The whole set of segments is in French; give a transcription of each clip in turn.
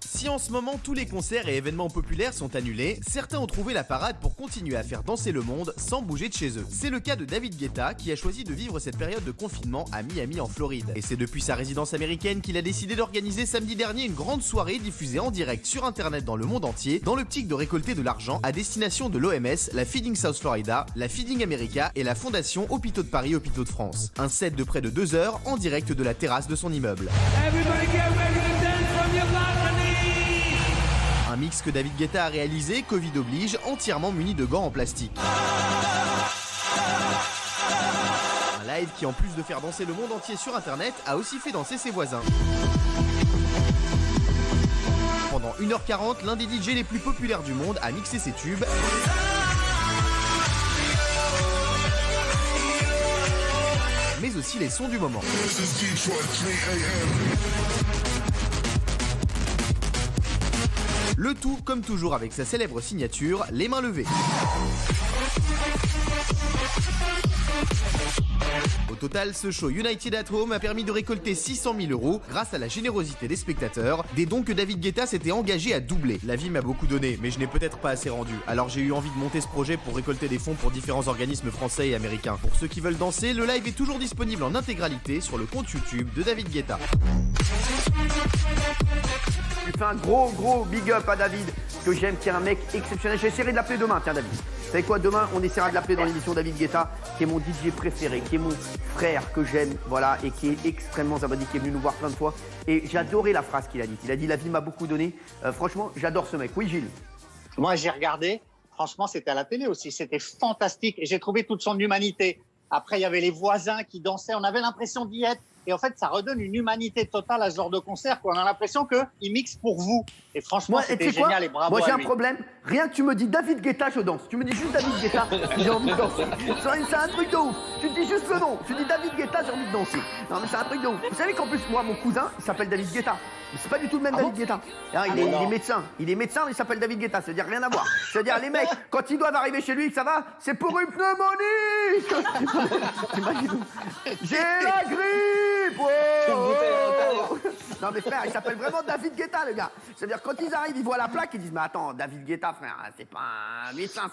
Si en ce moment tous les concerts et événements populaires sont annulés, certains ont trouvé la parade pour continuer à faire danser le monde sans bouger de chez eux. C'est le cas de David Guetta qui a choisi de vivre cette période de confinement à Miami en Floride. Et c'est depuis sa résidence américaine qu'il a décidé d'organiser samedi dernier une grande soirée diffusée en direct sur internet dans le monde entier dans l'optique de récolter de l'argent à destination de l'OMS, la Feeding South Florida, la Feeding America et la Fondation Hôpitaux de Paris Hôpitaux de France. Un set de près de 2 heures en direct de la terrasse de son immeuble. Un mix que David Guetta a réalisé, Covid oblige, entièrement muni de gants en plastique. Un live qui, en plus de faire danser le monde entier sur internet, a aussi fait danser ses voisins. Pendant 1h40, l'un des DJ les plus populaires du monde a mixé ses tubes. Mais aussi les sons du moment. Le tout, comme toujours, avec sa célèbre signature, les mains levées. Au total, ce show United at Home a permis de récolter 600 000 € grâce à la générosité des spectateurs, des dons que David Guetta s'était engagé à doubler. La vie m'a beaucoup donné, mais je n'ai peut-être pas assez rendu. Alors j'ai eu envie de monter ce projet pour récolter des fonds pour différents organismes français et américains. Pour ceux qui veulent danser, le live est toujours disponible en intégralité sur le compte YouTube de David Guetta. Je lui fais un gros big up à David, que j'aime, qui est un mec exceptionnel. J'essaierai de l'appeler demain, tiens David. Vous savez quoi, demain on essaiera de l'appeler dans l'émission David Guetta, qui est mon DJ préféré, qui est mon frère que j'aime, voilà, et qui est extrêmement sympathique, qui est venu nous voir plein de fois. Et j'ai adoré la phrase qu'il a dite. Il a dit la vie m'a beaucoup donné. Franchement, j'adore ce mec. Oui Gilles. Moi j'ai regardé, franchement c'était à la télé aussi, c'était fantastique et j'ai trouvé toute son humanité. Après il y avait les voisins qui dansaient, on avait l'impression d'y être. Et en fait, ça redonne une humanité totale à ce genre de concert, quoi. On a l'impression qu'il mixe pour vous. Et franchement, c'était génial et bravo. Moi, j'ai à un lui. problème. Rien que tu me dis David Guetta, je danse. Tu me dis juste David Guetta, j'ai envie de danser. C'est un truc de ouf. Tu te dis juste le nom. Tu dis David Guetta, j'ai envie de danser. Non, mais c'est un truc de ouf. Vous savez qu'en plus, moi, mon cousin, il s'appelle David Guetta. Mais c'est pas du tout le même David Guetta. Alors, il est médecin. Il est médecin, mais il s'appelle David Guetta. C'est-à-dire rien à voir. C'est-à-dire, les mecs, quand ils doivent arriver chez lui, ça va, c'est pour une pneumonie. T'imagines? J'ai la grippe. Oh. Non mais frère, il s'appelle vraiment David Guetta le gars. C'est-à-dire quand ils arrivent, ils voient la plaque, ils disent mais attends, David Guetta frère, c'est pas un médecin,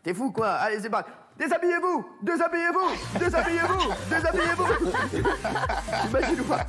t'es fou quoi. Allez c'est pas. Déshabillez-vous, déshabillez-vous, déshabillez-vous, déshabillez-vous. Imagine ou pas.